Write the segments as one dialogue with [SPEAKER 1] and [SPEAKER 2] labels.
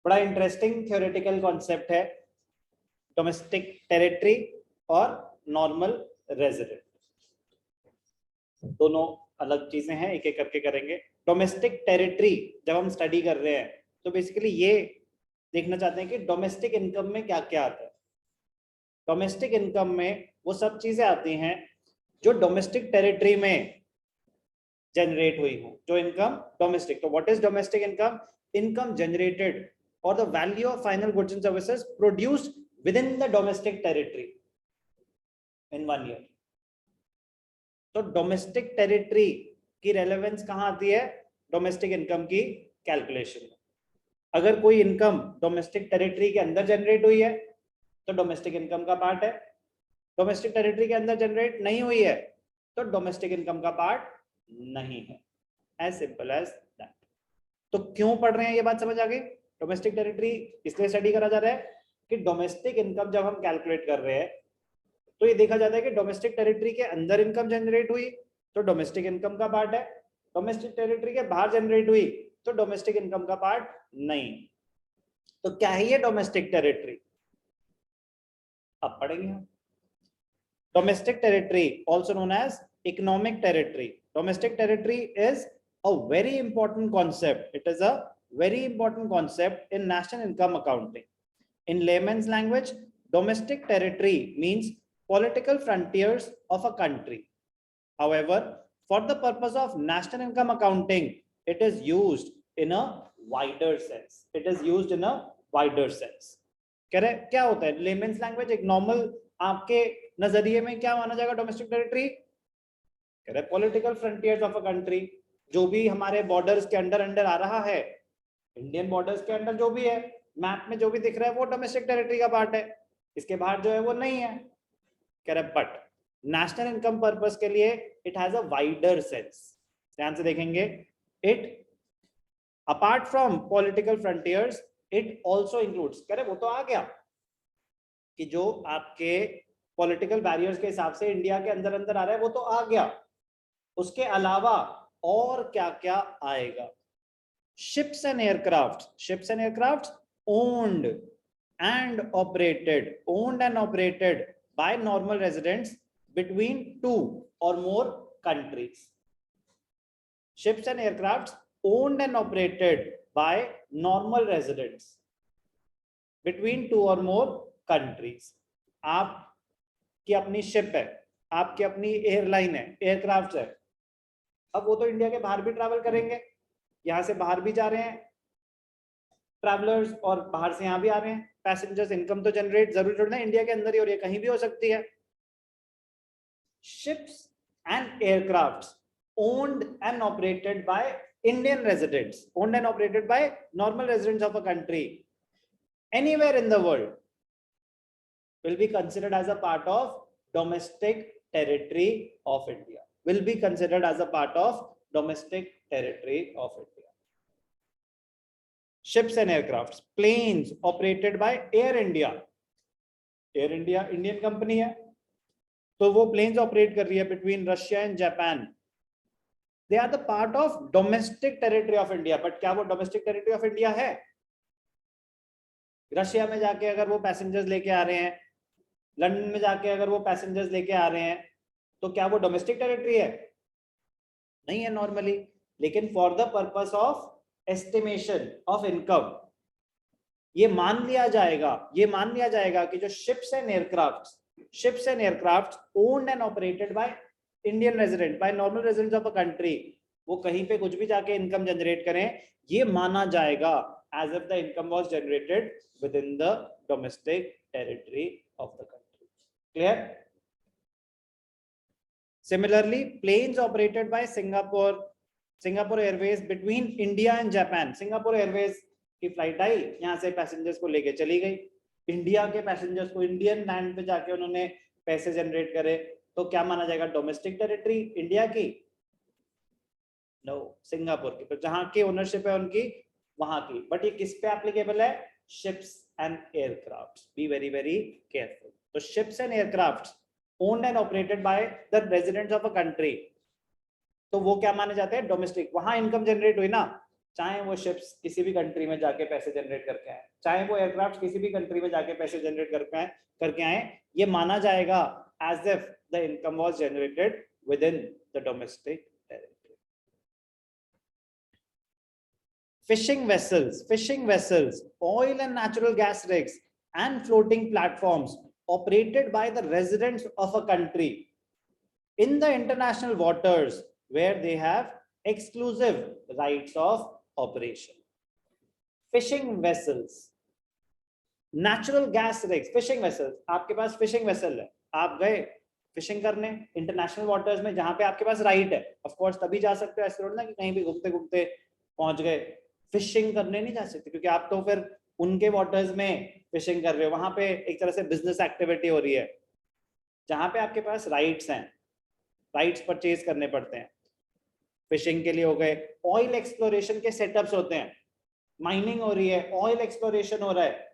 [SPEAKER 1] बड़ा interesting theoretical concept है, domestic territory और नॉर्मल रेजिडेंट, दोनों अलग चीजें हैं, एक एक करके करेंगे। डोमेस्टिक टेरिटरी जब हम स्टडी कर रहे हैं तो बेसिकली ये देखना चाहते हैं कि डोमेस्टिक इनकम में क्या क्या आता है। डोमेस्टिक इनकम में वो सब चीजें आती हैं जो डोमेस्टिक टेरिटरी में जनरेट हुई हो, जो इनकम डोमेस्टिक। तो what is domestic income? Income generated और the value of final goods and services produced within the domestic territory in 1 year. तो डोमेस्टिक टेरिटरी की रेलेवेंस कहां आती है? डोमेस्टिक इनकम की कैलकुलेशन में। अगर कोई इनकम डोमेस्टिक टेरिटरी के अंदर जनरेट हुई है तो डोमेस्टिक इनकम का पार्ट है, डोमेस्टिक टेरिटरी के अंदर जनरेट नहीं हुई है तो डोमेस्टिक इनकम का पार्ट नहीं है। As simple as that. तो क्यों पढ़ रहे हैं, ये बात समझ आ गई? डोमेस्टिक टेरिटरी इसलिए स्टडी करा जा रहा है कि डोमेस्टिक इनकम जब हम कैलकुलेट कर रहे हैं तो ये देखा जाता है कि डोमेस्टिक टेरिटरी के अंदर इनकम जनरेट हुई तो डोमेस्टिक इनकम का पार्ट है, डोमेस्टिक टेरिटरी के बाहर जनरेट हुई तो डोमेस्टिक इनकम का पार्ट नहीं। तो क्या है ये डोमेस्टिक टेरिटरी? अब पढ़ेंगे हम। Domestic territory also known as economic territory. Domestic territory is a very important concept, it is a very important concept in national income accounting. In layman's language, domestic territory means political frontiers of a country. However, for the purpose of national income accounting, it is used in a wider sense. It is used in a wider sense. क्या होता है layman's language? एक normal आपके नजरिए में क्या माना जाएगा डोमेस्टिक टेरिटरी? कह रहे political frontiers of a country, जो भी हमारे बॉर्डर्स के अंडर आ रहा है, इंडियन बॉर्डर्स के अंदर जो भी है, मैप में जो भी दिख रहा है वो डोमेस्टिक टेरिटरी का पार्ट है, इसके बाहर जो है वो नहीं है। कह रहे बट नेशनल इनकम पर्पस के लिए it has a wider sense. ध्यान से देखेंगे, it apart from political frontiers it also includes, कह रहे वो तो आ गया कि जो आपके पॉलिटिकल बैरियर्स के हिसाब से इंडिया के अंदर आ रहा है वो तो आ गया, उसके अलावा और क्या क्या आएगा? Ships and aircraft owned and operated by normal residents between 2 or more countries. Ships and aircraft owned and operated by normal residents between 2 or more countries. आपकी अपनी शिप है, आपकी अपनी एयरलाइन है, एयरक्राफ्ट है, अब वो तो इंडिया के बाहर भी ट्रैवल करेंगे, यहां से बाहर भी जा रहे हैं ट्रैवलर्स और बाहर से यहां भी आ रहे हैं पैसेंजर्स। इनकम तो जनरेट जरूरी थोड़ी ना इंडिया के अंदर ही और ये कहीं भी हो सकती है। Ships and aircrafts owned and operated by Indian residents, owned and operated by normal residents of a country anywhere in the world will be considered as a part of domestic territory of India, will be considered as a part of domestic territory of India. Ships and aircrafts, planes operated by Air India. Air India Indian company है तो वो planes operate कर रही है between Russia and Japan, they are the part of domestic territory of India. But क्या वो domestic territory of India है? Russia में जाके अगर वो पैसेंजर्स लेके आ रहे हैं, लंदन में जाके अगर वो पैसेंजर्स लेके आ रहे हैं तो क्या वो डोमेस्टिक टेरिटरी है? नहीं है नॉर्मली। लेकिन for the purpose of estimation of income ये मान लिया जाएगा कि जो ships and aircraft owned and operated by Indian resident, by normal residents of a country, वो कहीं पे कुछ भी जाके इनकम जनरेट करें, ये माना जाएगा as if the income was generated within the domestic territory of the country. Clear? Similarly, planes operated by Singapore Airways between India and Japan. Singapore Airways की फ्लाइट आई, यहाँ से passengers को लेके चली गई, इंडिया के passengers को Indian land पे जाके उन्होंने पैसे जनरेट करे, तो क्या माना जाएगा? डोमेस्टिक टेरिटरी इंडिया की? नो, सिंगापुर की। तो जहां की ओनरशिप है उनकी, वहां की। बट ये किस पे एप्लीकेबल है? Ships and aircraft. Be very very careful. तो ships and aircrafts owned and operated by the residents of a country, तो वो क्या माने जाते हैं? डोमेस्टिक। वहां इनकम जनरेट हुई ना, चाहे वो शिप्स किसी भी कंट्री में जाके पैसे जनरेट करके आए, चाहे वो एयरक्राफ्ट किसी भी कंट्री में जाके पैसे जनरेट करके आए, ये माना जाएगा as if the income was generated within the domestic territory. Fishing vessels, oil and natural gas rigs, and floating platforms operated by the residents of a country in the international waters where they have exclusive rights of operation. Fishing vessels, natural gas rigs, fishing vessels. आपके पास fishing vessel है, आप गए fishing करने international waters में जहां पे आपके पास right है, ऑफ कोर्स तभी जा सकते हो, ऐसे ना कि कहीं भी घूमते घूमते पहुंच गए. फिशिंग करने नहीं जा सकते क्योंकि आप तो फिर उनके वाटर्स में फिशिंग कर रहे हो, वहां पे एक तरह से बिजनेस एक्टिविटी हो रही है. जहां पे आपके पास राइट्स हैं, राइट्स परचेज करने पड़ते हैं. फिशिंग के लिए हो गए. ऑयल एक्सप्लोरेशन के सेटअप्स होते हैं, माइनिंग हो रही है, ऑयल एक्सप्लोरेशन हो रहा है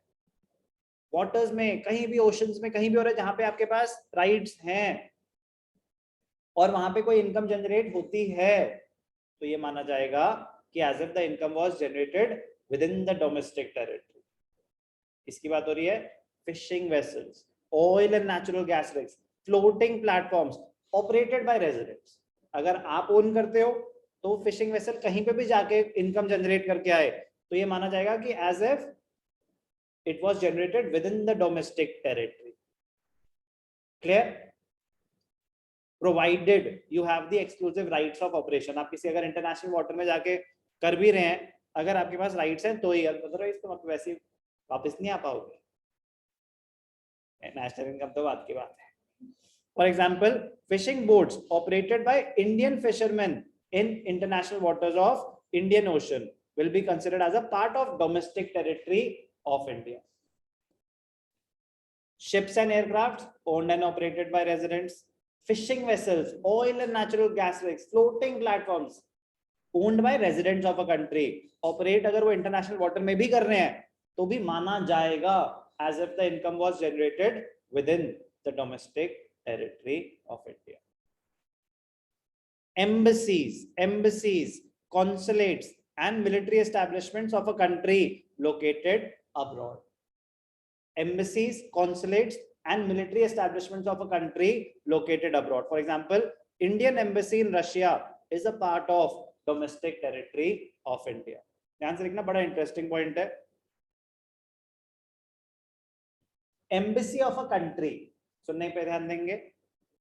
[SPEAKER 1] वाटर्स में, कहीं भी ओशंस में, कहीं भी हो रहा है जहां पे आपके पास राइट्स हैं और वहां पे कोई इनकम जनरेट होती है, तो ये माना जाएगा कि as if the income was generated within the domestic territory. इसकी बात हो रही है. Fishing vessels, oil and natural gas rigs, floating platforms operated by residents. अगर आप ओन करते हो तो फिशिंग वेसल कहीं पे भी जाके इनकम जनरेट करके आए तो ये माना जाएगा कि as if it was generated within the domestic territory. Clear? Provided you have the exclusive rights of operation. आप किसी अगर इंटरनेशनल वाटर में जाके कर भी रहे हैं, अगर आपके पास राइट्स हैं तो ही, अदरवाइज तो आप वैसे वापस नहीं आ पाओगे. नेशनल इनकम तो बात की बात है. For example, fishing boats operated by Indian fisherman in international waters of Indian ocean will be considered as a part of domestic territory of India. Ships and aircrafts owned and operated by residents. Fishing vessels, oil and natural gas rigs, floating platforms owned by residents of a country. Operate अगर वो international water में भी कर रहे हैं तो भी माना जाएगा as if the income was generated within the domestic territory of India. Embassies, consulates and military establishments of a country located abroad. Embassies, consulates and military establishments of a country located abroad. For example, Indian embassy in Russia is a part of domestic territory of India. ध्यान से लिखना, बड़ा interesting point है. Embassy of a country, सुनने पे ध्यान देंगे,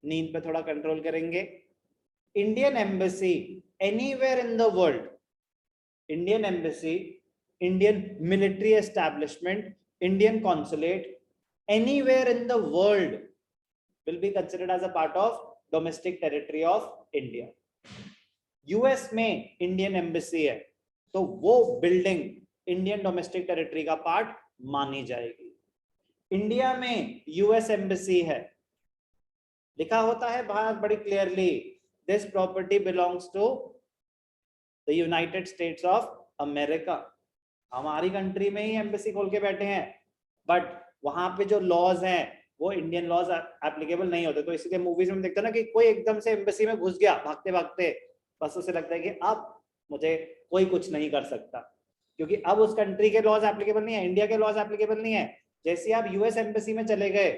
[SPEAKER 1] नींद पे थोड़ा कंट्रोल करेंगे. Indian embassy anywhere in the world, Indian embassy, Indian military establishment, Indian consulate, anywhere in the world will be considered as a part of domestic territory of India. US में Indian embassy है तो वो building Indian domestic territory का part मानी जाएगी. India में US embassy है, लिखा होता है बाहर बड़ी clearly, this property belongs to the United States of America. हमारी कंट्री में ही एम्बेसी खोल के बैठे हैं, बट वहां पे जो लॉज हैं वो इंडियन लॉज एप्लीकेबल नहीं होते. तो इसलिए मूवीज में देखते हैं ना कि कोई एकदम से एम्बेसी में घुस गया भागते भागते, बस उसे लगता है कि अब मुझे कोई कुछ नहीं कर सकता, क्योंकि अब उस कंट्री के लॉज एप्लीकेबल नहीं है, इंडिया के लॉज एप्लीकेबल नहीं है. जैसे आप यूएस एम्बेसी में चले गए,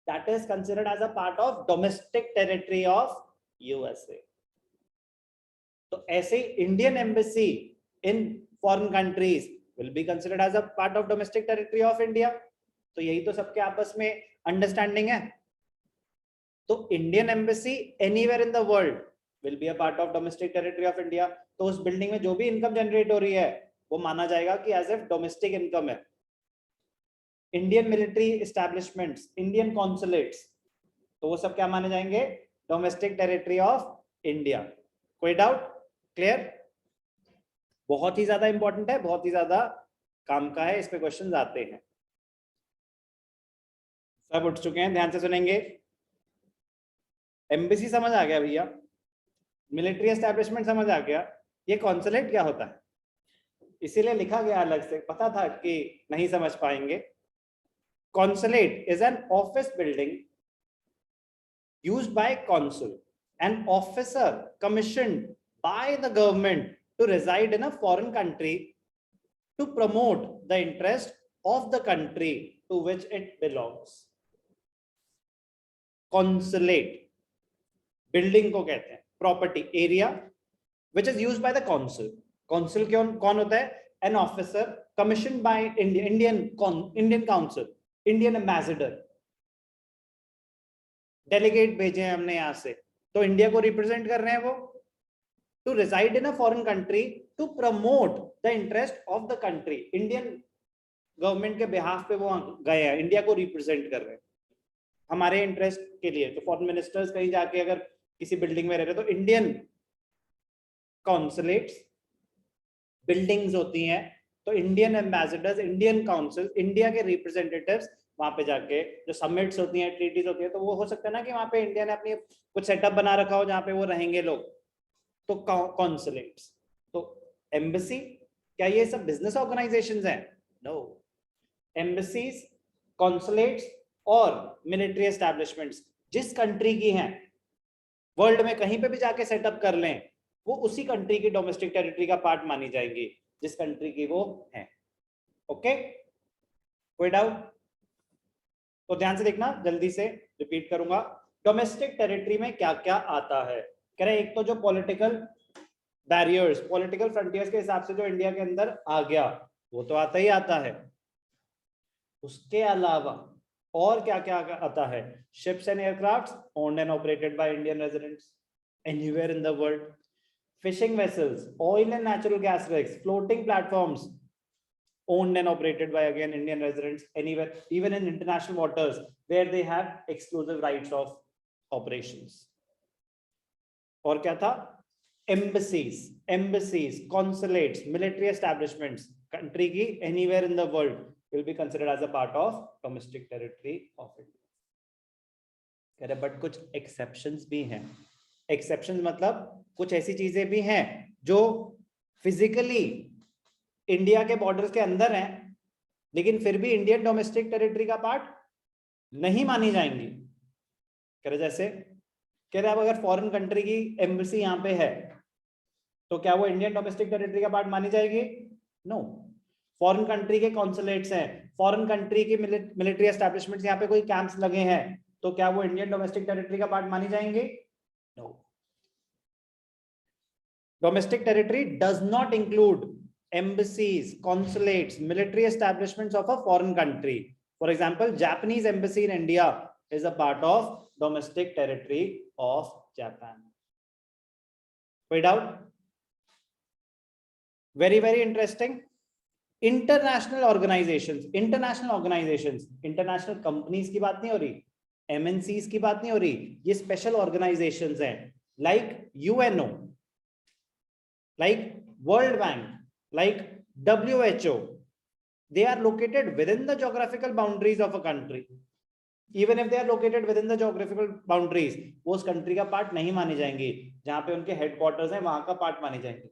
[SPEAKER 1] that is considered as a part of domestic territory of USA. तो ऐसे Indian embassy in foreign countries will be considered as a part of domestic territory of India. तो यही तो सबके आपस में अंडरस्टैंडिंग है. तो Indian embassy anywhere in the world will be a part of domestic territory of India. तो उस बिल्डिंग में जो भी इनकम जनरेट हो रही है वो माना जाएगा कि एज इफ डोमेस्टिक इनकम है. Indian military establishments, Indian consulates, तो वो सब क्या माने जाएंगे? Domestic territory of India. कोई डाउट? क्लियर? बहुत ही ज्यादा इंपॉर्टेंट है, बहुत ही ज्यादा काम का है, इस पे क्वेश्चन आते हैं. सब उठ चुके हैं, ध्यान से सुनेंगे. एम्बेसी समझ आ गया भैया, मिलिट्री एस्टैब्लिशमेंट समझ आ गया, ये कॉन्सुलेट क्या होता है इसीलिए लिखा गया अलग से, पता था कि नहीं समझ पाएंगे. Consulate is an office building used by consul, an officer commissioned by the government to reside in a foreign country to promote the interest of the country to which it belongs. Consulate building को कहते हैं, property area which is used by the council. Council कौन होता है? An officer commission by Indian council, Indian ambassador. Delegate भेजे हैं हमने यहां से, तो इंडिया को रिप्रेजेंट कर रहे हैं वो. To reside in a foreign country to promote the interest of the country. Indian government के बिहाफ पे वो गए हैं, इंडिया को रिप्रेजेंट कर रहे हैं हमारे इंटरेस्ट के लिए. तो फॉरेन मिनिस्टर्स कहीं जाके अगर किसी बिल्डिंग में रह रहे तो इंडियन कॉन्सुलेट्स बिल्डिंग्स होती हैं, तो Indian ambassadors, Indian council, India के रिप्रेजेंटेटिव्स वहां पे जाके जो समिट्स होती हैं, ट्रीटीज होती है, तो वो हो सकता है ना कि वहां पे इंडिया ने अपनी कुछ सेटअप बना रखा हो जहां पे वो रहेंगे लोग, तो कॉन्सुलेट्स. तो एम्बेसी, क्या ये सब बिजनेस ऑर्गेनाइजेशंस हैं? नो. एम्बेसीज, कॉन्सुलेट्स और मिलिट्री एस्टैब्लिशमेंट्स जिस कंट्री की हैं, वर्ल्ड में कहीं पे भी जाके सेटअप कर लें, वो उसी कंट्री की डोमेस्टिक टेरिटरी का पार्ट मानी जाएंगी जिस कंट्री की वो है. ओके, कोई डाउट? तो ध्यान से देखना, जल्दी से रिपीट करूंगा. डोमेस्टिक टेरिटरी में क्या क्या आता है? कह रहे एक तो जो पॉलिटिकल बैरियर्स, पॉलिटिकल फ्रंटियर्स के हिसाब से जो इंडिया के अंदर आ गया, वो तो आता ही आता है. उसके अलावा और क्या क्या आता है? Ships and aircrafts owned and operated by Indian residents anywhere in the world. Fishing vessels, oil and natural gas rigs, floating platforms owned and operated by again Indian residents anywhere, even in international waters where they have exclusive rights of operations. और क्या था? embassies, consulates, military establishments, country की anywhere in the world will be considered as a part of domestic territory of India. कह रहे but कुछ exceptions भी हैं. Exceptions मतलब कुछ ऐसी चीजें भी हैं जो फिजिकली इंडिया के बॉर्डर्स के अंदर हैं, लेकिन फिर भी इंडियन डोमेस्टिक टेरिटरी का पार्ट नहीं मानी जाएंगी. कह रहे जैसे, कह रहे अब अगर फॉरेन कंट्री की एम्बेसी यहाँ पे है तो क्या वो इंडियन डोमेस्टिक टेरिटरी का पार्ट मानी जाएगी? नो. फॉरेन कंट्री के कॉन्सुलेट्स हैं, फॉरेन कंट्री की मिलिट्री एस्टैब्लिशमेंट्स, यहाँ पे कोई कैंप्स लगे हैं, तो क्या वो इंडियन डोमेस्टिक टेरिटरी का पार्ट मानी जाएंगे? No. Domestic territory does not include embassies, consulates, military establishments of a foreign country. For example, Japanese embassy in India is a part of domestic territory of Japan. Quite out? Very, very interesting. International organizations, international companies की बात नहीं हो रही, MNCs की बात नहीं हो रही, ये special organizations हैं, like UNO, like World Bank, like WHO. They are located within the geographical boundaries of a country. Even if they are located within the geographical boundaries, वो उस country का part नहीं मानी जाएंगी. जहां पे उनके headquarters हैं वहां का part मानी जाएंगी.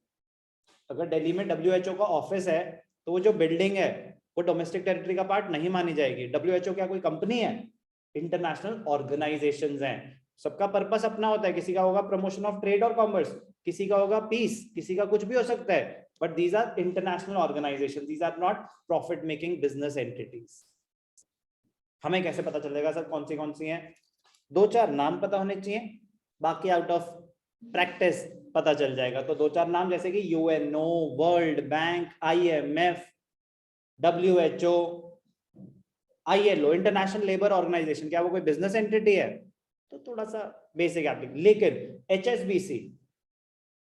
[SPEAKER 1] अगर दिल्ली में WHO का ऑफिस है तो वो जो बिल्डिंग है वो डोमेस्टिक टेरिटरी का पार्ट नहीं मानी जाएगी. WHO क्या कोई कंपनी है? इंटरनेशनल ऑर्गेनाइजेशंस हैं. सबका पर्पस अपना होता है. किसी का होगा प्रमोशन ऑफ ट्रेड और कॉमर्स, किसी का होगा पीस, किसी का कुछ भी हो सकता है. But these are international organizations. These are not profit-making business entities. हमें कैसे पता चलेगा सर कौन सी हैं? दो चार नाम पता होने चाहिए, बाकी आउट ऑफ प्रैक्टिस पता चल जाएगा. तो दो चार नाम जैसे कि UNO, world bank, IMF, WHO, ILO, international labour organization, क्या वो कोई बिजनेस एंटिटी है? तो थोड़ा सा बेसिक एप्लीकेशन. लेकिन HSBC,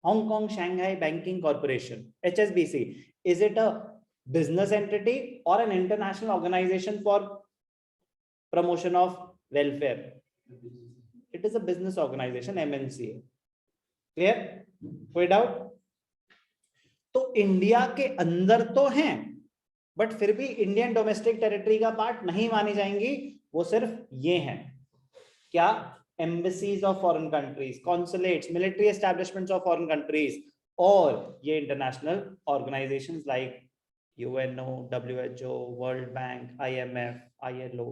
[SPEAKER 1] Hong Kong Shanghai Banking Corporation, HSBC, is it a business entity or an international organization for promotion of welfare? It is a business organization, MNC. Clear? कोई doubt? तो India के अंदर तो हैं, but फिर भी Indian domestic territory का part नहीं मानी जाएंगी. वो सिर्फ ये हैं. क्या? Embassies of foreign countries, consulates, military establishments of foreign countries, और ये international organizations like UNO, WHO, World Bank, IMF, ILO.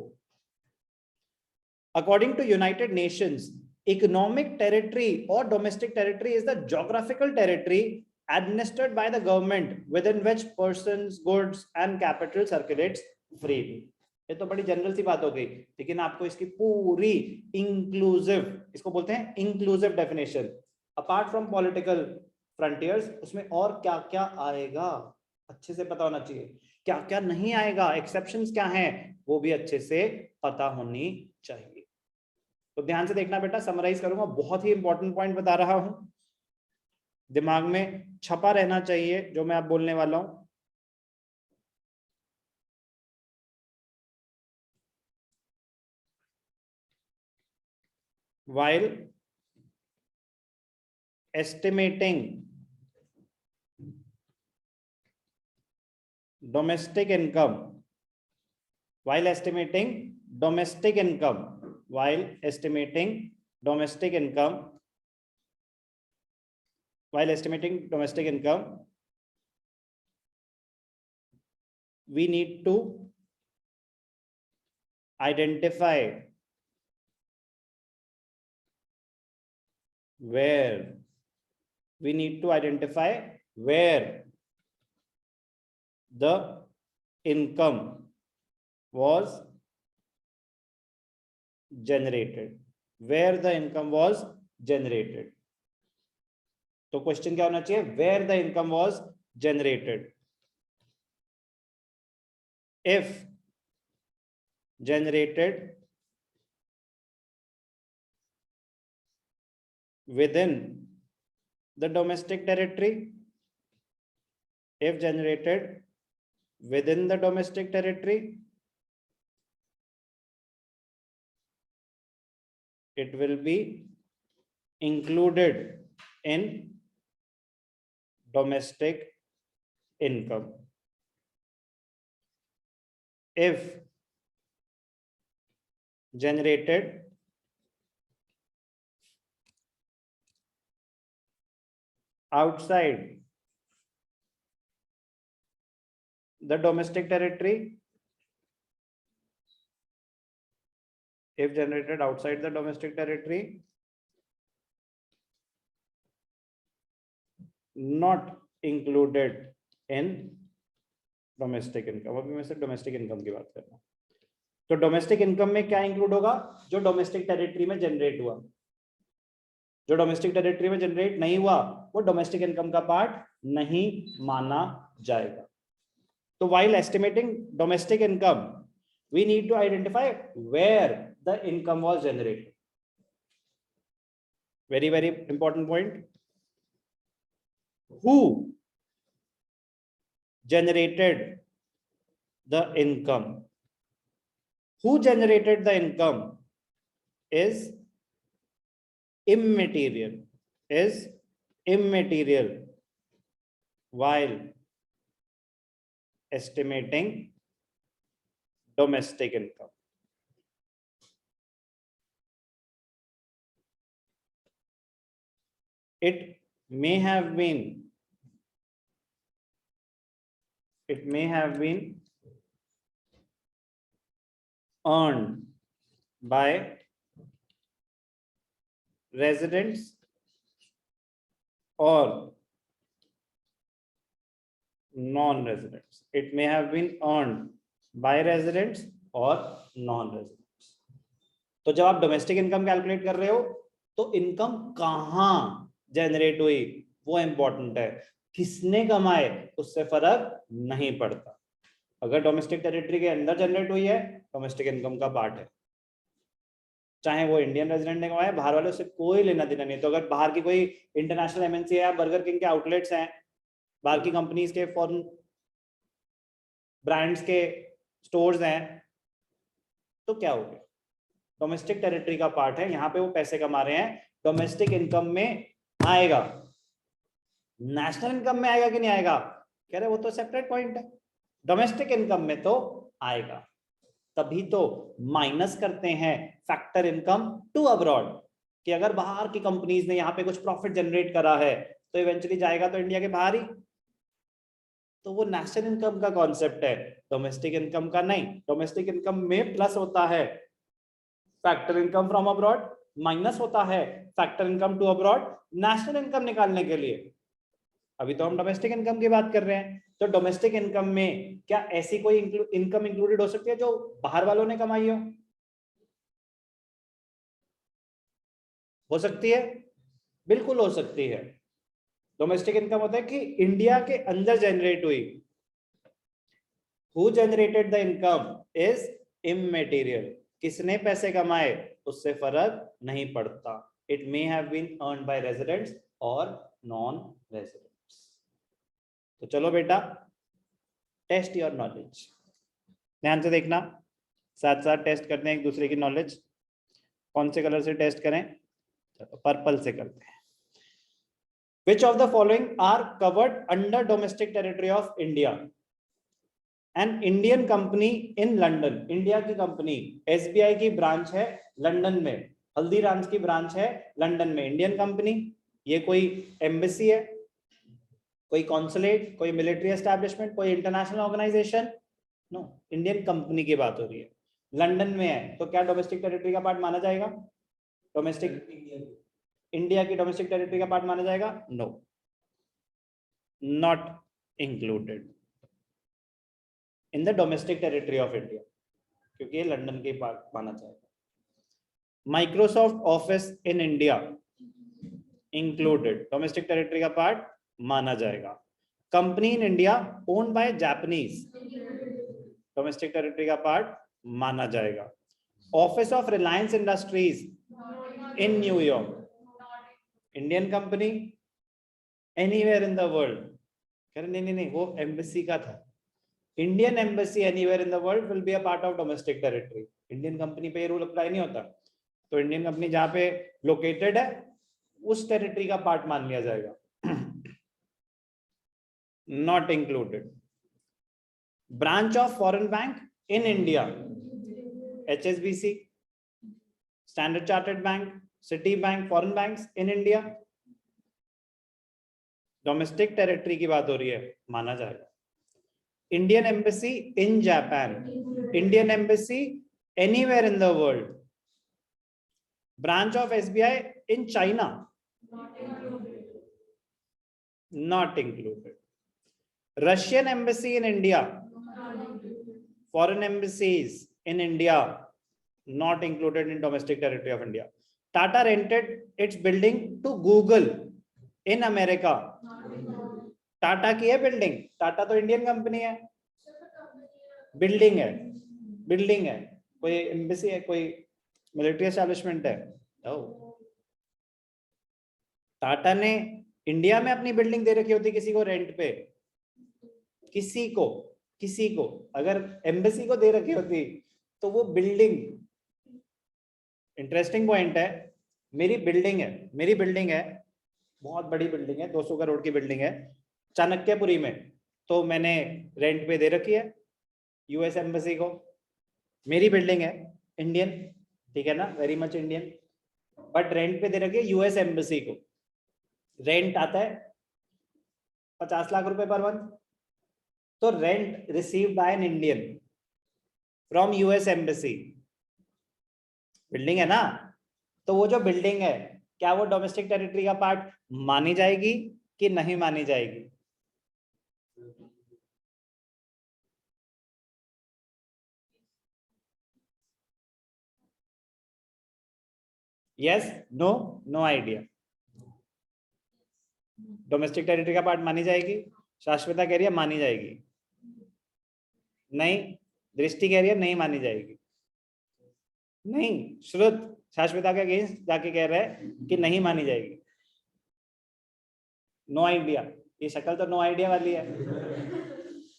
[SPEAKER 1] According to United Nations, economic territory or domestic territory is the geographical territory administered by the government within which persons, goods and capital circulates freely. ये तो बड़ी general सी बात हो गई, लेकिन आपको इसकी पूरी इंक्लूसिव, इसको बोलते हैं inclusive definition, apart from political frontiers, उसमें और क्या क्या आएगा अच्छे से पता होना चाहिए, क्या क्या नहीं आएगा, एक्सेप्शंस क्या हैं वो भी अच्छे से पता होनी चाहिए। तो ध्यान से देखना बेटा, समराइज करूंगा, बहुत ही इंपॉर्टेंट पॉइंट बता रहा हूं, दिमाग में छपा रहना चाहिए जो मैं अब बोलने वाला हूं। While estimating domestic income, while estimating domestic income, while estimating domestic income, while estimating domestic income, we need to identify where the income was generated, where the income was generated. तो क्वेश्चन क्या होना चाहिए, where the income was generated. If generated within the domestic territory, if generated within the domestic territory, it will be included in domestic income. If generated outside the domestic territory, if generated outside the domestic territory, not included in domestic income. अभी मैं सिर्फ domestic income की बात कर रहा हूँ। तो domestic income में क्या इंक्लूड होगा, जो डोमेस्टिक टेरिटरी में जनरेट हुआ, जो डोमेस्टिक टेरिटरी में जनरेट नहीं हुआ वो डोमेस्टिक इनकम का पार्ट नहीं माना जाएगा। तो while estimating domestic income, we need to identify where the income was generated. Very, very important point. Who generated the income? Who generated the income is immaterial, while estimating domestic income. It may have been earned by residents or non-residents. It may have been earned by residents or non-residents. तो जब आप domestic income calculate कर रहे हो तो income कहां generate हुई वो इंपॉर्टेंट है, किसने कमाए उससे फर्क नहीं पड़ता। अगर डोमेस्टिक टेरिटरी के अंदर जनरेट हुई है डोमेस्टिक इनकम का पार्ट है, चाहे वो इंडियन रेजिडेंट ने कमाया, बाहर वाले उससे कोई लेना देना नहीं। तो अगर बाहर की कोई इंटरनेशनल एमएनसी है, बर्गर किंग के आउटलेट्स हैं, बाहर की कंपनीज के फॉरेन ब्रांड्स के स्टोर्स हैं, तो क्या हो गया, डोमेस्टिक टेरिटरी का पार्ट है, यहाँ पे वो पैसे कमा रहे हैं, डोमेस्टिक इनकम में आएगा। नेशनल इनकम में आएगा कि नहीं आएगा, कह रहे वो तो सेपरेट पॉइंट है, डोमेस्टिक इनकम में तो आएगा। तभी तो माइनस करते हैं फैक्टर इनकम टू अब्रॉड, कि अगर बाहर की कंपनीज ने यहाँ पे कुछ प्रॉफिट जनरेट करा है तो इवेंचुअली जाएगा तो इंडिया के बाहर ही। तो वो नेशनल इनकम का कॉन्सेप्ट है, डोमेस्टिक इनकम का नहीं। डोमेस्टिक इनकम में प्लस होता है factor income from abroad, minus होता है factor income to abroad. National income निकालने के लिए अभी तो हम डोमेस्टिक इनकम की बात कर रहे हैं। तो डोमेस्टिक इनकम में क्या ऐसी कोई इनकम इंक्लूडेड हो सकती है जो बाहर वालों ने कमाई हो सकती है, बिल्कुल हो सकती है। डोमेस्टिक इनकम होता है कि इंडिया के अंदर जनरेट हुई। Who generated the income is immaterial, किसने पैसे कमाए उससे फर्क नहीं पड़ता। It may have been earned by residents और नॉन रेजिडेंट्स। तो चलो बेटा, टेस्ट योर नॉलेज, ध्यान से देखना, साथ साथ टेस्ट करते हैं एक दूसरे की नॉलेज। कौन से कलर से टेस्ट करें? पर्पल से करते हैं। Which of the following are covered under domestic territory of India? An Indian company in London, India की कंपनी, SBI की ब्रांच है लंदन में, हल्दीराम्स की ब्रांच है लंदन में, इंडियन कंपनी। ये कोई एम्बेसी है, कोई कॉन्सुलेट, कोई मिलिट्री एस्टैब्लिशमेंट, कोई international organisation? No, Indian company की बात हो रही है, लंदन में है, तो क्या डोमेस्टिक टेरिटरी का पार्ट माना जाएगा? डोमेस्टिक इंडिया की डोमेस्टिक टेरिटरी का पार्ट माना जाएगा? No, not included in the domestic territory of India, क्योंकि ये लंदन के पार्ट माना जाएगा। Microsoft office in India included, domestic territory का पार्ट माना जाएगा। Company in India owned by Japanese, domestic territory का पार्ट माना जाएगा। Office of Reliance industries in New York, Indian company, anywhere in the world? कह रहे नहीं, वो एम्बेसी का था। Indian embassy anywhere in the world will be a part of domestic territory. Indian company पे ये रूल अप्लाई नहीं होता, तो इंडियन कंपनी जहां पे लोकेटेड है उस टेरिटरी का पार्ट मान लिया जाएगा। Not included. Branch of foreign bank in India, HSBC, standard chartered bank, city bank, foreign banks in India, domestic territory की बात हो रही है, माना जाएगा। Indian embassy in Japan, Indian embassy anywhere in the world, branch of SBI in China, not included. Russian embassy in India, foreign embassies in India, not included in domestic territory of India. Tata rented its building to Google in America. Tata की है building, Tata तो Indian company है, building है, building है, कोई embassy है, कोई military establishment है? टाटा ने इंडिया में अपनी बिल्डिंग दे रखी होती किसी को रेंट पे, किसी को अगर एम्बेसी को दे रखी होती तो वो बिल्डिंग, इंटरेस्टिंग पॉइंट है, मेरी बिल्डिंग है, बहुत बड़ी बिल्डिंग है, 200 करोड़ की बिल्डिंग है चाणक्यपुरी में, तो मैंने रेंट पे दे रखी है US एम्बेसी को, मेरी बिल्डिंग है, इंडियन, ठीक है ना, very much Indian, but rent पे दे रखी है US एम्बेसी को। रेंट आता है 50 लाख रुपए पर मंथ, तो rent received by an Indian from US embassy, building है ना, तो वो जो बिल्डिंग है क्या वो डोमेस्टिक टेरिटरी का पार्ट मानी जाएगी कि नहीं मानी जाएगी? Yes, no, no idea. Domestic territory का पार्ट मानी जाएगी? शाश्वता कह रही है मानी जाएगी, नहीं, दृष्टि कह रही है नहीं मानी जाएगी, नहीं, श्रुत शाश्वता के अगेंस्ट जाके कह रहा है कि नहीं मानी जाएगी। नो आइडिया, ये शक्ल तो नो आइडिया वाली है,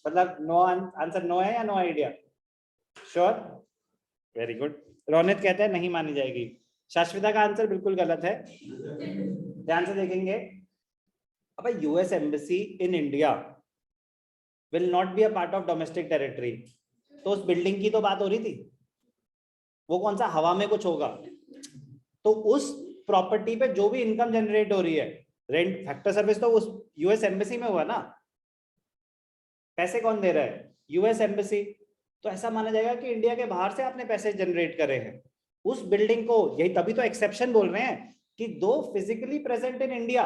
[SPEAKER 1] मतलब नो आंसर, नो है या no idea? Sure, very good. Ronit कहते हैं नहीं मानी जाएगी, शाश्वता का आंसर बिल्कुल गलत है। ध्यान से देखेंगे, अब US embassy in India will not be a part of domestic territory, तो उस बिल्डिंग की तो बात हो रही थी, वो कौन सा हवा में कुछ होगा, तो उस प्रॉपर्टी पे जो भी इनकम जनरेट हो रही है, रेंट फैक्टर सर्विस तो उस US एम्बेसी में हुआ ना, पैसे कौन दे रहा है? US एम्बेसी, तो ऐसा माना जाएगा कि इंडिया के बाहर से आपने पैसे जनरेट करे हैं उस बिल्डिंग को, यही तभी तो एक्सेप्शन बोल रहे हैं कि दो physically present in India,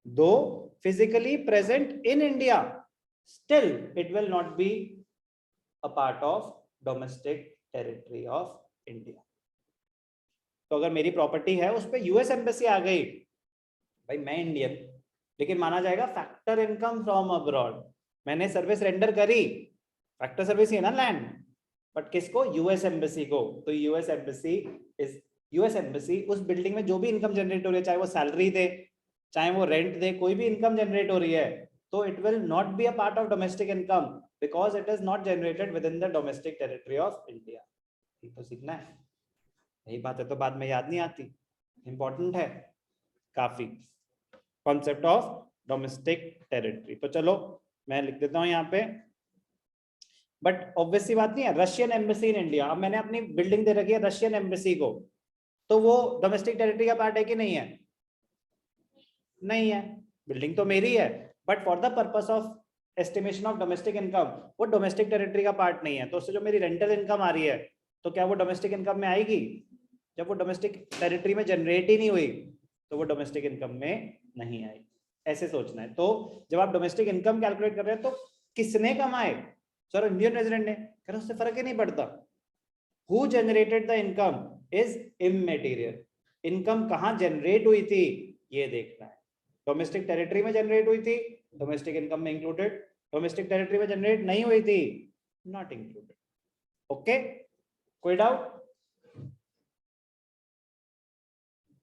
[SPEAKER 1] though physically present in India, still it will not be a part of domestic territory of India. तो अगर मेरी प्रॉपर्टी है उस पर यूएस एम्बेसी आ गई, भाई मैं इंडियन, लेकिन माना जाएगा फैक्टर इनकम फ्रॉम अब्रॉड, मैंने सर्विस रेंडर करी, फैक्टर सर्विस ही है ना लैंड, बट किसको? यूएस एम्बेसी को। तो यूएस एम्बेसी उस बिल्डिंग में जो भी इनकम जनरेट हो रही है, चाहे वो सैलरी दे, चाहे वो रेंट दे, कोई भी इनकम जनरेट हो रही है, तो it will not be a part of domestic income because it is not generated within the domestic territory of India. ये तो सीखना है, यही बात है तो बाद में याद नहीं आती, इंपॉर्टेंट है काफी कॉन्सेप्ट ऑफ डोमेस्टिक टेरिटरी। तो चलो मैं लिख देता हूं यहाँ पे, बट ऑब्वियसली बात नहीं है, रशियन एम्बेसी इन इंडिया, अब मैंने अपनी बिल्डिंग दे रखी है रशियन एम्बेसी को, तो वो डोमेस्टिक टेरिटरी का पार्ट है कि नहीं है? नहीं है, बिल्डिंग तो मेरी है, but for the purpose of estimation of domestic income वो डोमेस्टिक टेरिटरी का पार्ट नहीं है। तो उससे जो मेरी रेंटल इनकम आ रही है, तो क्या वो डोमेस्टिक इनकम में आएगी? जब वो डोमेस्टिक टेरिटरी में जनरेट ही नहीं हुई तो वो डोमेस्टिक इनकम में नहीं आएगी, ऐसे सोचना है। तो जब आप डोमेस्टिक इनकम कैलकुलेट कर रहे हैं तो किसने कमाए? सर इंडियन रेजिडेंट ने, कह रहे उससे फर्क ही नहीं पड़ता, who generated the income is immaterial, income कहां जनरेट हुई थी ये देखना है। डोमेस्टिक टेरिटरी में जनरेट हुई थी, डोमेस्टिक इनकम में इंक्लूडेड, डोमेस्टिक टेरिटरी में जनरेट नहीं हुई थी, नॉट इंक्लूडेड। ओके, कोई डाउट?